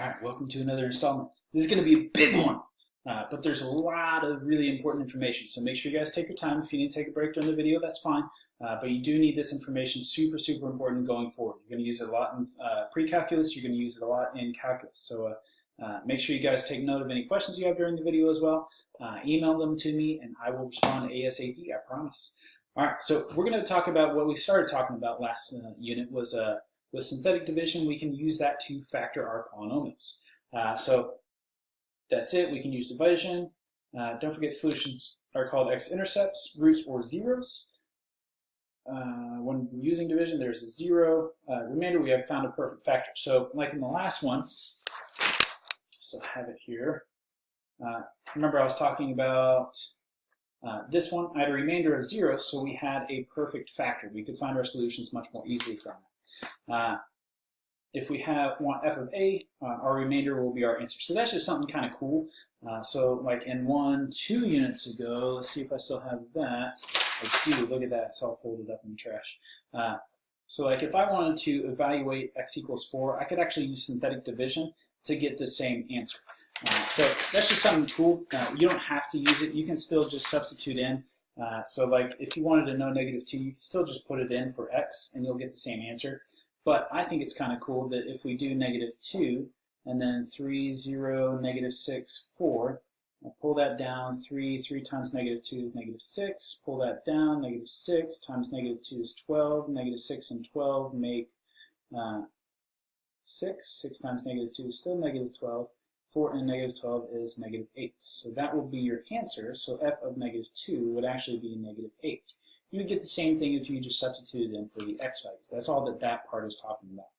Alright, welcome to another installment. This is going to be a big one, but there's a lot of really important information, so make sure you guys take your time. If you need to take a break during the video, that's fine, but you do need this information. Super important going forward. You're going to use it a lot in pre-calculus, you're going to use it a lot in calculus, so make sure you guys take note of any questions you have during the video as well. Email them to me and I will respond ASAP, I promise. Alright, so we're going to talk about what we started talking about last unit was with synthetic division, we can use that to factor our polynomials. So that's it. We can use division. Don't forget solutions are called x-intercepts, roots, or zeros. When using division, there's a zero. Remainder, we have found a perfect factor. So like in the last one, so I have it here. Remember I was talking about this one. I had a remainder of 0, so we had a perfect factor. We could find our solutions much more easily from it. If we want f of a, our remainder will be our answer. So that's just something kind of cool. So like in 2 units ago, let's see if I still have that. I do. Look at that. It's all folded up in the trash. So like if I wanted to evaluate x equals 4, I could actually use synthetic division to get the same answer. So that's just something cool. You don't have to use it. You can still just substitute in. So like if you wanted to know -2, you can still just put it in for x and you'll get the same answer. But I think it's kind of cool that if we do -2 and then 3, 0, -6, 4, I'll pull that down, 3 times -2 is -6, pull that down, -6 times -2 is 12, -6 and 12 make 6 times -2 is still -12, 4 and -12 is -8. So that will be your answer. So f of -2 would actually be -8. You would get the same thing if you just substituted in for the x values. That's all that part is talking about.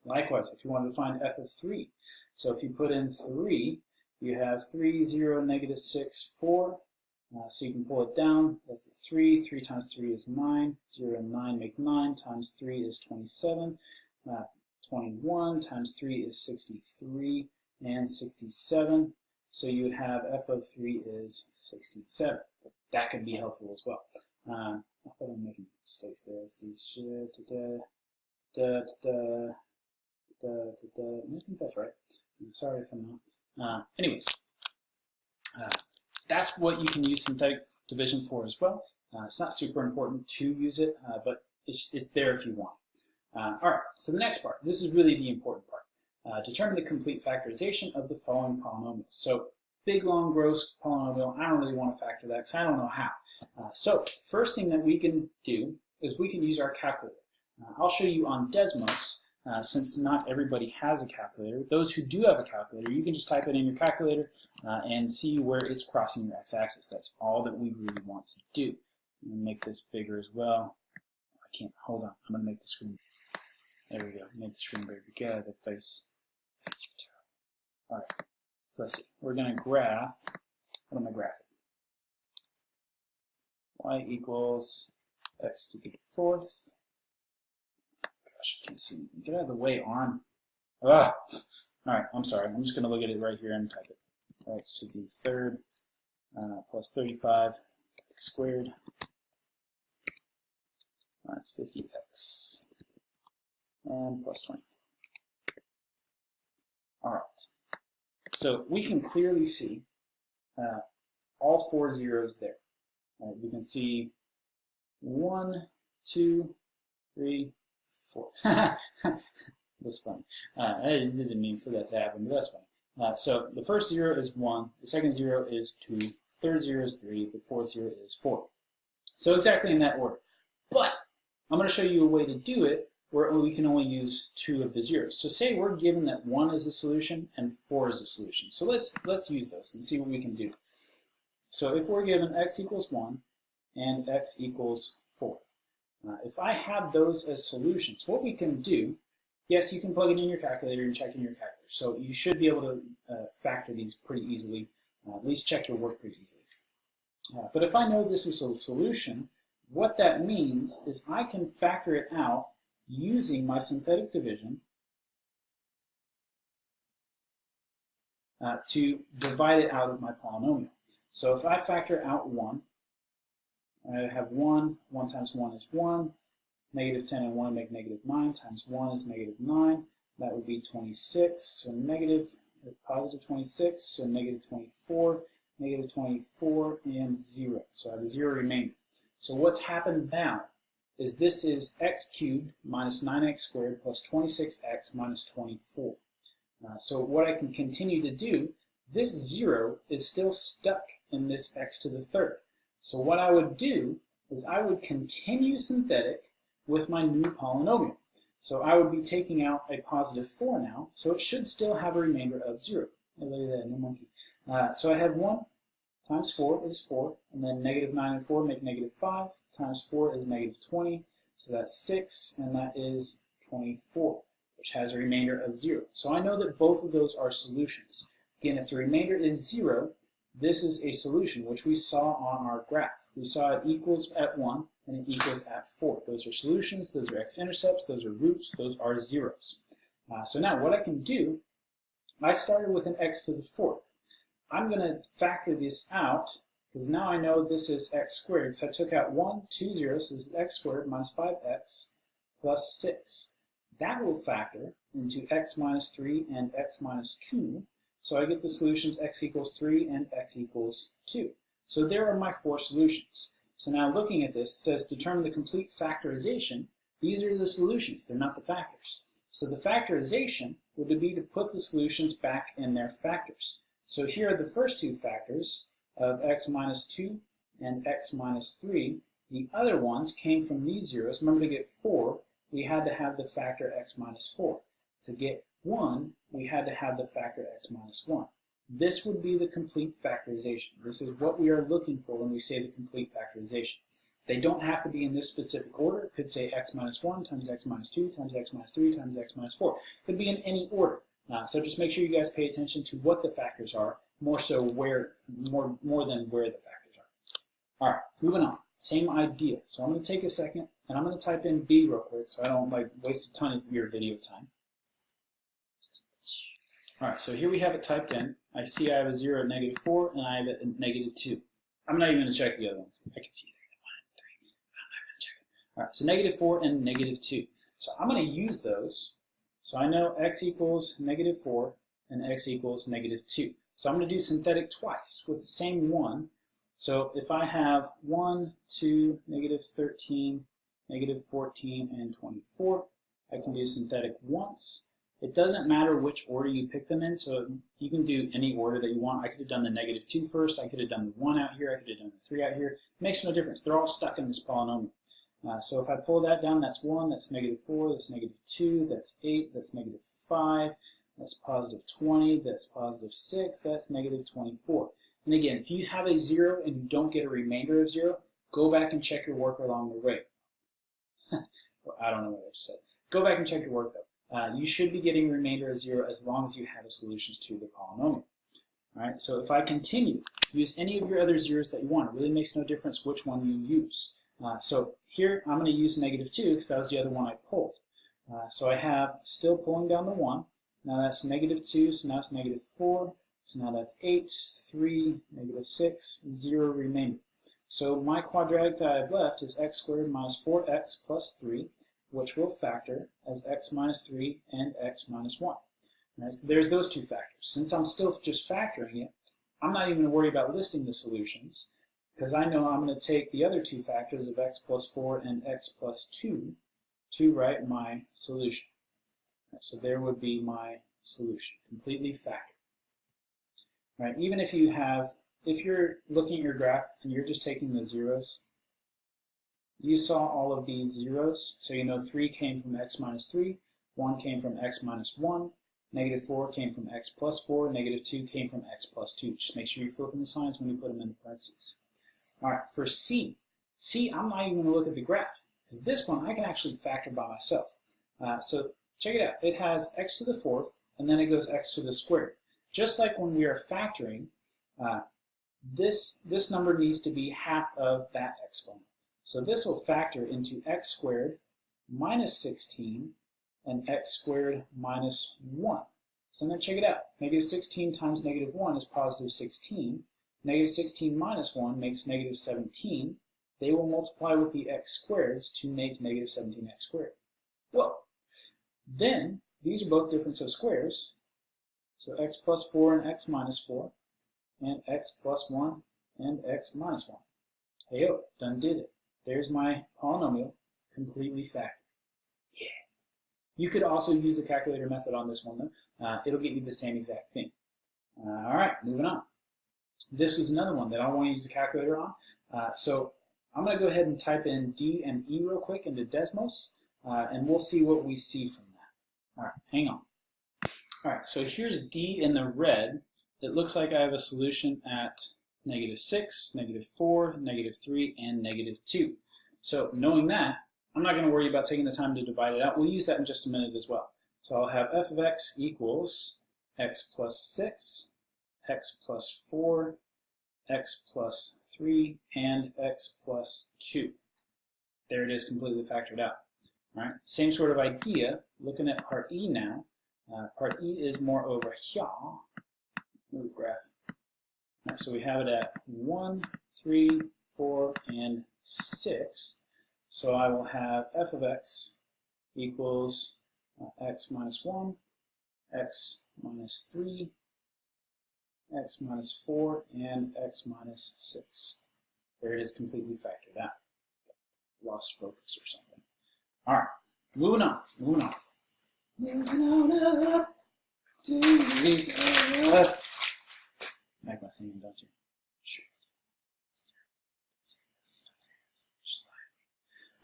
Likewise, if you wanted to find f of 3, so if you put in 3, you have 3, 0, -6, 4. So you can pull it down. That's 3. 3 times 3 is 9. 0 and 9 make 9. Times 3 is 27. 21 times 3 is 63. And 67. So you would have f of 3 is 67. That could be helpful as well. I hope I'm making mistakes there. Let's see. I think that's right. I'm sorry if I'm not. Anyways, that's what you can use synthetic division for as well. It's not super important to use it, but it's there if you want. Alright, so the next part. This is really the important part. Determine the complete factorization of the following polynomials. So big, long, gross polynomial, I don't really want to factor that because I don't know how. So first thing that we can do is we can use our calculator. I'll show you on Desmos, since not everybody has a calculator. Those who do have a calculator, you can just type it in your calculator and see where it's crossing your x-axis. That's all that we really want to do. I'm going to make this bigger as well. I can't, hold on, I'm going to make the screen. There we go, make the screen bigger. Get out of the face. Alright, so let's see. We're going to graph. What am I graphing? Y equals x to the 4th. Gosh, I can't see anything. Get out of the way, arm. Ah! Alright, I'm sorry. I'm just going to look at it right here and type it. X to the 3rd plus 35 x squared. That's 50x. And plus 20. Alright, so we can clearly see all 4 zeros there. We can see 1, 2, 3, 4. That's funny. I didn't mean for that to happen, but that's funny. So the first 0 is 1, the second 0 is 2, the third 0 is 3, the fourth 0 is 4. So exactly in that order. But I'm going to show you a way to do it where we can only use 2 of the zeros. So say we're given that 1 is a solution and 4 is a solution. So let's use those and see what we can do. So if we're given x equals 1 and x equals 4, if I have those as solutions, what we can do, yes, you can plug it in your calculator and check in your calculator. So you should be able to factor these pretty easily, at least check your work pretty easily. But if I know this is a solution, what that means is I can factor it out using my synthetic division to divide it out of my polynomial. So if I factor out 1, I have 1 times 1 is 1, -10 and 1 make -9, times 1 is -9, That would be 26, so positive 26, so negative 24, negative 24, and 0. So I have a 0 remainder. So what's happened now is this is x cubed minus 9x squared plus 26x minus 24. So what I can continue to do, this 0 is still stuck in this x to the third. So what I would do is I would continue synthetic with my new polynomial. So I would be taking out a positive 4 now, so it should still have a remainder of 0. Hey, look at that, no monkey. So I have 1 times 4 is 4, and then negative 9 and 4 make negative 5, times 4 is negative 20, so that's 6, and that is 24, which has a remainder of 0. So I know that both of those are solutions. Again, if the remainder is 0, this is a solution, which we saw on our graph. We saw it equals at 1, and it equals at 4. Those are solutions, those are x-intercepts, those are roots, those are zeros. So now what I can do, I started with an x to the fourth. I'm going to factor this out, because now I know this is x squared, so I took out 1, 2 zeros, so this is x squared minus 5x plus 6. That will factor into x minus 3 and x minus 2, so I get the solutions x equals 3 and x equals 2. So there are my 4 solutions. So now looking at this, it says determine the complete factorization. These are the solutions, they're not the factors. So the factorization would be to put the solutions back in their factors. So here are the first 2 factors of x minus 2 and x minus 3. The other ones came from these zeros. Remember, to get 4, we had to have the factor x minus 4. To get 1, we had to have the factor x minus 1. This would be the complete factorization. This is what we are looking for when we say the complete factorization. They don't have to be in this specific order. It could say x minus 1 times x minus 2 times x minus 3 times x minus 4. It could be in any order. So just make sure you guys pay attention to what the factors are, more so more than where the factors are. All right, moving on. Same idea. So I'm going to take a second and I'm going to type in b real quick so I don't waste a ton of your video time. All right, so here we have it typed in. I see I have a 0 at negative 4 and I have it at negative 2. I'm not even going to check the other ones. I can see 1 and 3, but I'm not going to check them. All right, so negative 4 and negative 2. So I'm going to use those. So I know x equals negative 4 and x equals negative 2. So I'm going to do synthetic twice with the same 1. So if I have 1, 2, negative 13, negative 14, and 24, I can do synthetic once. It doesn't matter which order you pick them in, so you can do any order that you want. I could have done the negative 2 first, I could have done the 1 out here, I could have done the 3 out here. It makes no difference. They're all stuck in this polynomial. So if I pull that down, that's 1, that's negative 4, that's negative 2, that's 8, that's negative 5, that's positive 20, that's positive 6, that's negative 24. And again, if you have a 0 and you don't get a remainder of 0, go back and check your work along the way. Well, I don't know what I just said. Go back and check your work though. You should be getting a remainder of 0 as long as you have the solutions to the polynomial. All right, so if I continue, use any of your other zeros that you want. It really makes no difference which one you use. So here I'm going to use negative 2 because that was the other one I pulled. So I have still pulling down the 1. Now that's negative 2, so now it's negative 4. So now that's 8, 3, negative 6, 0 remainder. So my quadratic that I have left is x squared minus 4x plus 3, which will factor as x minus 3 and x minus 1. Right, so there's those 2 factors. Since I'm still just factoring it, I'm not even going to worry about listing the solutions, because I know I'm going to take the other 2 factors of x plus 4 and x plus 2 to write my solution. Right, so there would be my solution, completely factored. Right, even if you're looking at your graph and you're just taking the zeros, you saw all of these zeros, so you know 3 came from x minus 3, 1 came from x minus 1, negative 4 came from x plus 4, negative 2 came from x plus 2. Just make sure you're flipping the signs when you put them in the parentheses. All right, for C, I'm not even going to look at the graph, because this one I can actually factor by myself. So check it out. It has x to the 4th, and then it goes x to the squared. Just like when we are factoring, this number needs to be half of that exponent. So this will factor into x squared minus 16 and x squared minus 1. So now check it out. Negative 16 times negative 1 is positive 16. Negative 16 minus 1 makes negative 17. They will multiply with the x squareds to make negative 17x squared. Whoa! Then these are both difference of squares. So x plus 4 and x minus 4, and x plus 1 and x minus 1. Heyo, done did it. There's my polynomial completely factored. Yeah. You could also use the calculator method on this one though. It'll get you the same exact thing. All right, moving on. This is another one that I want to use the calculator on. So I'm going to go ahead and type in D and E real quick into Desmos, and we'll see what we see from that. All right, hang on. All right, so here's D in the red. It looks like I have a solution at -6, -4, -3, and -2. So knowing that, I'm not going to worry about taking the time to divide it out. We'll use that in just a minute as well. So I'll have f of x equals x plus 6, x plus 4, x plus 3, and x plus 2. There it is, completely factored out. All right, same sort of idea. Looking at part E now. Part E is more over here. Move graph. All right, so we have it at 1, 3, 4, and 6. So I will have f of x equals x minus 1, x minus 3, x minus 4, and x minus 6. There it is, completely factored out. Lost focus or something. All right, moving on. Moving on up to the up. Like my singing, don't you? Sure.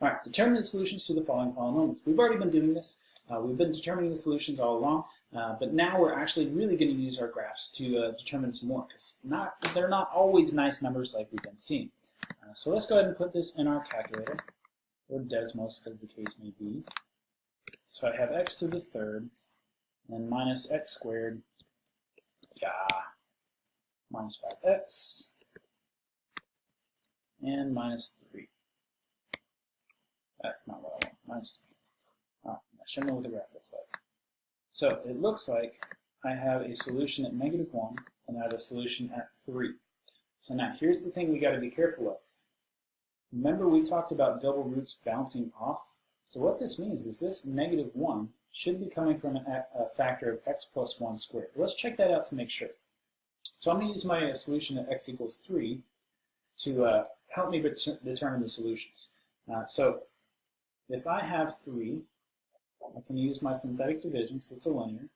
All right, determinant solutions to the following polynomials. We've already been doing this. We've been determining the solutions all along, but now we're actually really going to use our graphs to determine some more, because they're not always nice numbers like we've been seeing. So let's go ahead and put this in our calculator, or Desmos as the case may be. So I have x to the third, and minus x squared, minus 5x, and minus 3. That's not what I want, minus 3. I should know what the graph looks like. So it looks like I have a solution at -1, and I have a solution at 3. So now here's the thing we got to be careful of. Remember we talked about double roots bouncing off? So what this means is this -1 should be coming from a factor of x plus 1 squared. Let's check that out to make sure. So I'm going to use my solution at x equals 3 to help me determine the solutions. So if I have 3, I can use my synthetic division because it's a linear.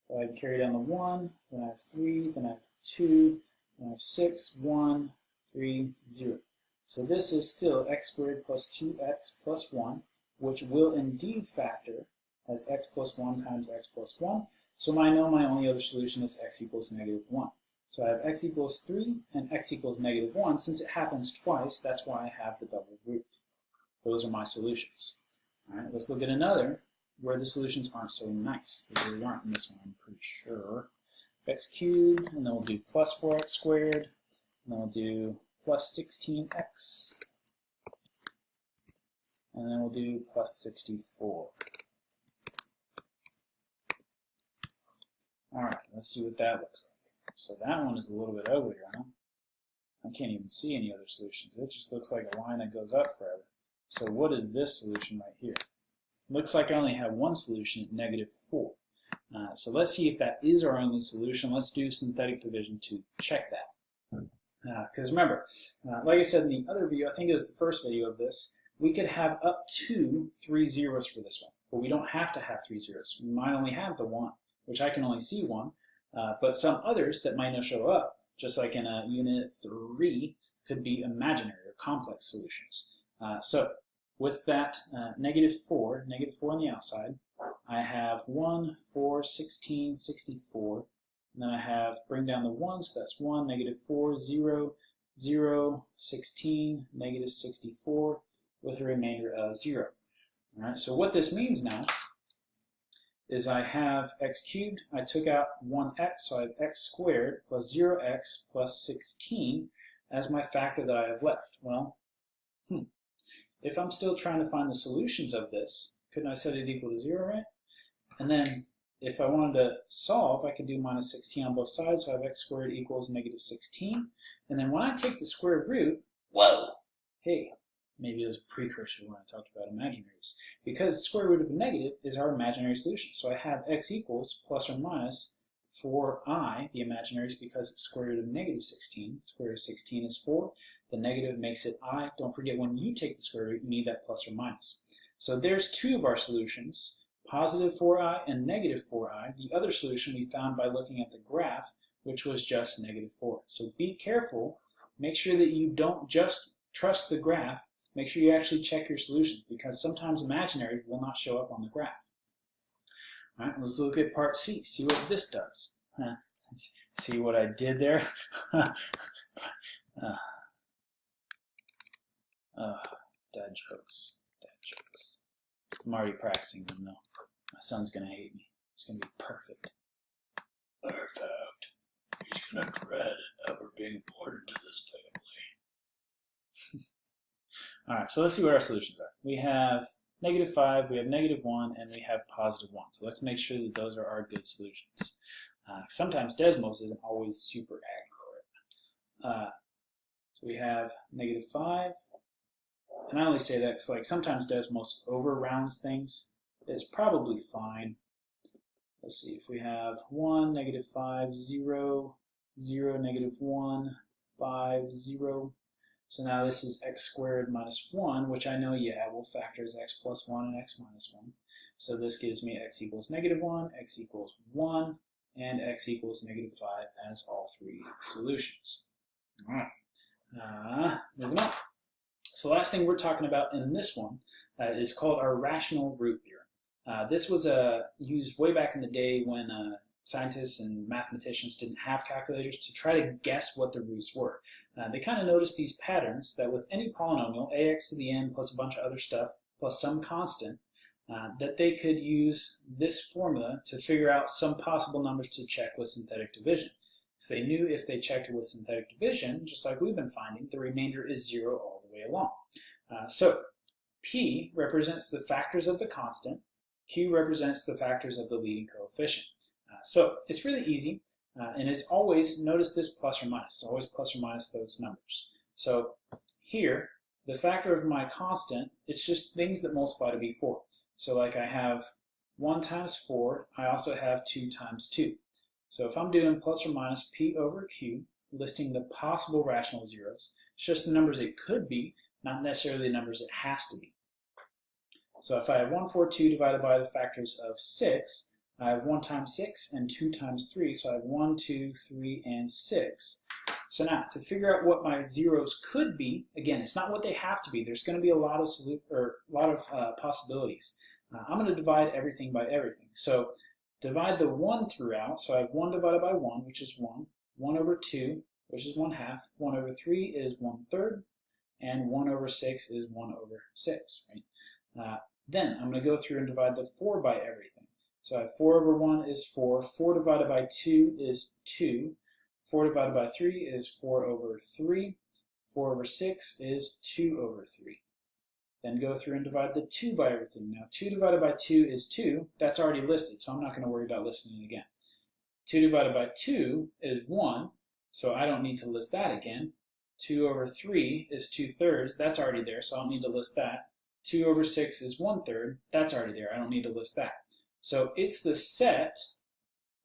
So I carry down the 1, then I have 3, then I have 2, then I have 6, 1, 3, 0. So this is still x squared plus 2x plus 1, which will indeed factor as x plus 1 times x plus 1. So I know my only other solution is x equals -1. So I have x equals 3 and x equals -1. Since it happens twice, that's why I have the double root. Those are my solutions. All right, let's look at another where the solutions aren't so nice. They really aren't in this one, I'm pretty sure. X cubed, and then we'll do plus 4x squared, and then we'll do plus 16x, and then we'll do plus 64. All right, let's see what that looks like. So that one is a little bit uglier, huh? I can't even see any other solutions. It just looks like a line that goes up forever. So what is this solution right here? Looks like I only have one solution at -4. So let's see if that is our only solution. Let's do synthetic division to check that. Because remember, like I said in the other video, I think it was the first video of this, we could have up to 3 zeros for this one. But we don't have to have 3 zeros. We might only have the 1, which I can only see 1. But some others that might not show up, just like in unit 3, could be imaginary or complex solutions. So with that -4 on the outside, I have 1, 4, 16, 64. And then I have, bring down the 1, so that's 1, -4, 0, 0, 16, -64, with a remainder of 0. All right, so what this means now is I have x cubed, I took out 1x, so I have x squared plus 0x plus 16 as my factor that I have left. Well, if I'm still trying to find the solutions of this, couldn't I set it equal to 0, right? And then if I wanted to solve, I could do minus 16 on both sides, so I have x squared equals -16. And then when I take the square root, whoa, hey, maybe it was a precursor when I talked about imaginaries, because the square root of a negative is our imaginary solution. So I have x equals plus or minus 4i, the imaginary is because it's square root of negative 16. Square root of 16 is 4. The negative makes it I. Don't forget, when you take the square root, you need that plus or minus. So there's two of our solutions, positive 4i and negative 4i. The other solution we found by looking at the graph, which was just negative 4. So be careful. Make sure that you don't just trust the graph. Make sure you actually check your solutions, because sometimes imaginaries will not show up on the graph. All right, let's look at part C. See what this does. See what I did there? Dad jokes. Dad jokes. I'm already practicing them though. My son's gonna hate me. It's gonna be perfect. Perfect. He's gonna dread ever being born into this family. Alright, so let's see what our solutions are. We have negative 5, we have negative 1, and we have positive 1. So let's make sure that those are our good solutions. Sometimes Desmos isn't always super accurate. So we have negative 5. And I only say that because sometimes Desmos over-rounds things. It's probably fine. Let's see, if we have 1, negative 5, 0, 0, negative 1, 5, 0. So now this is x squared minus 1, which I know, yeah, we'll factor as x plus 1 and x minus 1. So this gives me x equals negative 1, x equals 1, and x equals negative 5 as all three solutions. All right, moving on. So the last thing we're talking about in this one is called our rational root theorem. This was used way back in the day when scientists and mathematicians didn't have calculators to try to guess what the roots were. They kind of noticed these patterns that with any polynomial, ax to the n plus a bunch of other stuff plus some constant, that they could use this formula to figure out some possible numbers to check with synthetic division. So they knew if they checked it with synthetic division, just like we've been finding, the remainder is 0 all the way along. So P represents the factors of the constant, Q represents the factors of the leading coefficient. So it's really easy, and it's always, notice this plus or minus, it's always plus or minus those numbers. So here, the factor of my constant, it's just things that multiply to be 4. So like I have 1 times 4, I also have 2 times 2. So if I'm doing plus or minus P over Q, listing the possible rational zeros, it's just the numbers it could be, not necessarily the numbers it has to be. So if I have 1, 4, 2 divided by the factors of 6, I have 1 times 6 and 2 times 3, so I have 1, 2, 3, and 6. So now, to figure out what my zeros could be, again, it's not what they have to be. There's going to be a lot of possibilities. I'm going to divide everything by everything. So divide the 1 throughout, so I have 1 divided by 1, which is 1, 1 over 2, which is 1/2, 1 over 3 is 1/3, and 1 over 6 is 1 over 6, right? Then I'm going to go through and divide the 4 by everything. So I have 4 over 1 is 4, 4 divided by 2 is 2, 4 divided by 3 is 4 over 3, 4 over 6 is 2 over 3. Then go through and divide the 2 by everything. Now 2 divided by 2 is 2, that's already listed, so I'm not going to worry about listing it again. 2 divided by 2 is 1, so I don't need to list that again. 2 over 3 is 2/3, that's already there, so I don't need to list that. 2 over 6 is 1/3, that's already there, I don't need to list that. So it's the set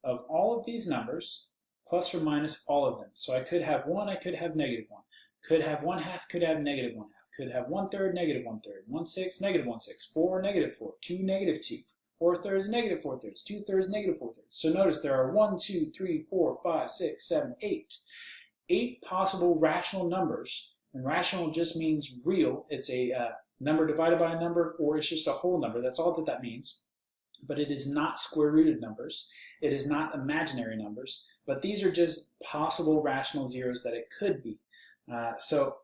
of all of these numbers, plus or minus all of them. So I could have 1, I could have negative 1. Could have 1/2, could have negative 1/2. Could have 1/3, negative 1/3. 1/6, negative 1/6. 4, negative 4. 2, negative 2. 4/3, negative 4/3. 2/3, negative 4/3. So notice there are 1, 2, 3, 4, 5, 6, 7, 8. 8 possible rational numbers. And rational just means real. It's a number divided by a number, or it's just a whole number. That's all that means. But it is not square-rooted numbers. It is not imaginary numbers. But these are just possible rational zeros that it could be. So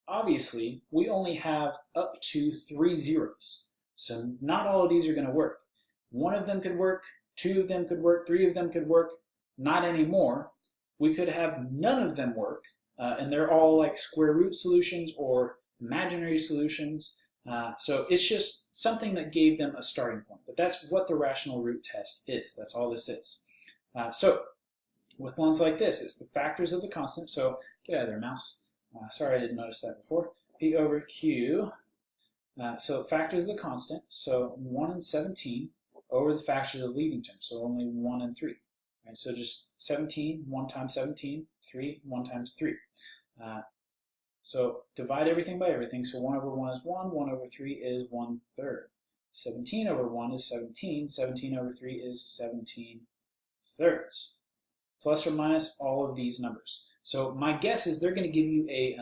obviously, we only have up to 3 zeros. So not all of these are going to work. 1 of them could work, 2 of them could work, 3 of them could work, not anymore. We could have none of them work, and they're all like square root solutions or imaginary solutions. So it's just something that gave them a starting point. But that's what the rational root test is. That's all this is. So with ones like this, it's the factors of the constant. So get out of there, mouse. Sorry I didn't notice that before. P over Q. So factors the constant, so 1 and 17 over the factors of the leading term, so only 1 and 3. Right? So just 17, 1 times 17, 3, 1 times 3. So divide everything by everything, so 1 over 1 is 1, 1 over 3 is 1/3. 17 over 1 is 17, 17 over 3 is 17/3. Plus or minus all of these numbers. So my guess is they're going to give you a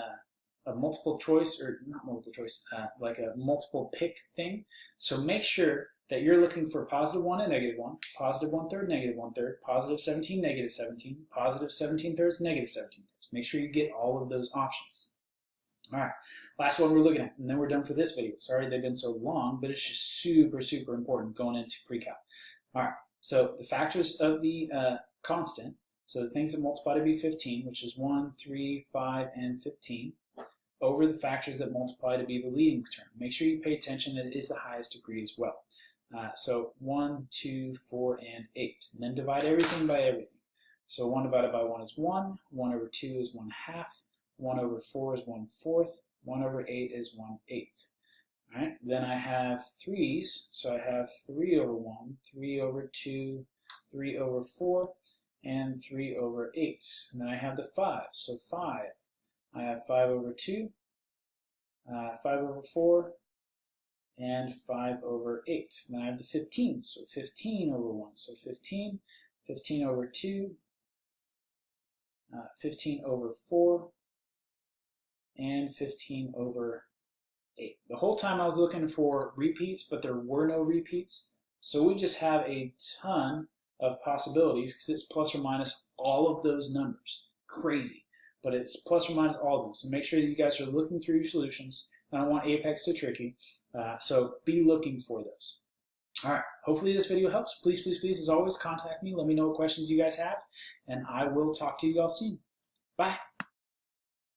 multiple choice, or not multiple choice, like a multiple pick thing. So make sure that you're looking for +1 and -1, +1/3, -1/3, +17, -17, +17/3, -17/3. Make sure you get all of those options. All right, last one we're looking at, and then we're done for this video. Sorry they've been so long, but it's just super, super important going into pre-calc. All right, so the factors of the constant, so the things that multiply to be 15, which is 1, 3, 5, and 15, over the factors that multiply to be the leading term. Make sure you pay attention that it is the highest degree as well. So 1, 2, 4, and 8. And then divide everything by everything. So 1 divided by 1 is 1, 1 over 2 is 1/2, 1 over 4 is 1/4, 1 over 8 is 1/8. All right, then I have 3's, so I have 3 over 1, 3 over 2, 3 over 4, and 3 over 8. And then I have the 5's, so 5. I have 5 over 2, 5 over 4, and 5 over 8. And then I have the 15, so 15 over 1. So 15, 15 over 2, 15 over 4, and 15 over 8. The whole time I was looking for repeats, but there were no repeats. So we just have a ton of possibilities because it's plus or minus all of those numbers. Crazy. But it's plus or minus all of them. So make sure that you guys are looking through your solutions. I don't want Apex to trick you. So be looking for those. All right. Hopefully this video helps. Please, please, please, as always, contact me. Let me know what questions you guys have. And I will talk to you all soon. Bye.